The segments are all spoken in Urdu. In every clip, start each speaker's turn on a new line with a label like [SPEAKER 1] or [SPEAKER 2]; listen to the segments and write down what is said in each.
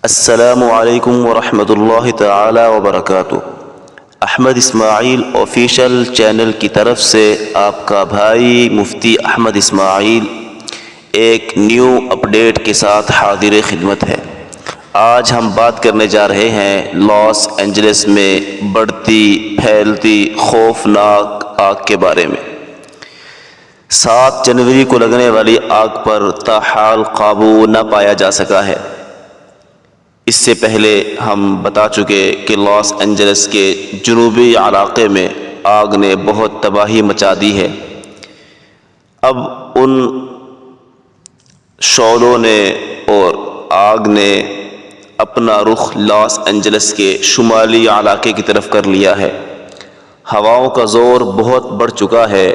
[SPEAKER 1] السلام علیکم ورحمۃ اللہ تعالی وبرکاتہ۔ احمد اسماعیل آفیشل چینل کی طرف سے آپ کا بھائی مفتی احمد اسماعیل ایک نیو اپڈیٹ کے ساتھ حاضر خدمت ہے۔ آج ہم بات کرنے جا رہے ہیں لاس اینجلس میں بڑھتی پھیلتی خوفناک آگ کے بارے میں۔ 7 جنوری کو لگنے والی آگ پر تاحال قابو نہ پایا جا سکا ہے۔ اس سے پہلے ہم بتا چکے کہ لاس اینجلس کے جنوبی علاقے میں آگ نے بہت تباہی مچا دی ہے۔ اب ان شعلوں نے اور آگ نے اپنا رخ لاس اینجلس کے شمالی علاقے کی طرف کر لیا ہے۔ ہواؤں کا زور بہت بڑھ چکا ہے۔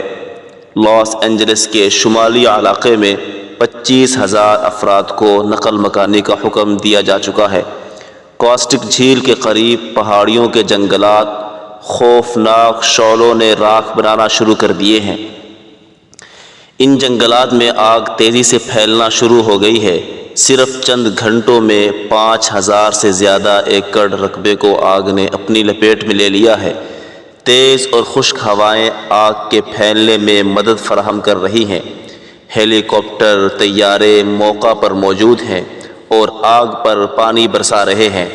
[SPEAKER 1] لاس اینجلس کے شمالی علاقے میں 25,000 افراد کو نقل مکانی کا حکم دیا جا چکا ہے۔ کاسٹک جھیل کے قریب پہاڑیوں کے جنگلات خوفناک شعلوں نے راکھ بنانا شروع کر دیے ہیں۔ ان جنگلات میں آگ تیزی سے پھیلنا شروع ہو گئی ہے۔ صرف چند گھنٹوں میں 5,000 سے زیادہ ایکڑ رقبے کو آگ نے اپنی لپیٹ میں لے لیا ہے۔ تیز اور خشک ہوائیں آگ کے پھیلنے میں مدد فراہم کر رہی ہیں۔ ہیلی کاپٹر طیارے موقع پر موجود ہیں اور آگ پر پانی برسا رہے ہیں،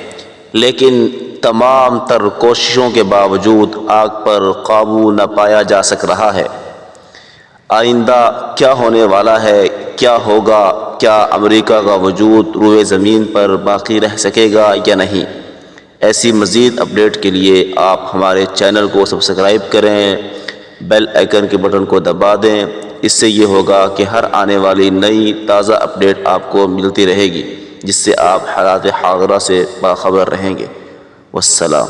[SPEAKER 1] لیکن تمام تر کوششوں کے باوجود آگ پر قابو نہ پایا جا سک رہا ہے۔ آئندہ کیا ہونے والا ہے، کیا ہوگا، کیا امریکہ کا وجود روئے زمین پر باقی رہ سکے گا یا نہیں؟ ایسی مزید اپڈیٹ کے لیے آپ ہمارے چینل کو سبسکرائب کریں، بیل آئیکن کے بٹن کو دبا دیں۔ اس سے یہ ہوگا کہ ہر آنے والی نئی تازہ اپڈیٹ آپ کو ملتی رہے گی، جس سے آپ حالات حاضرہ سے باخبر رہیں گے۔ والسلام۔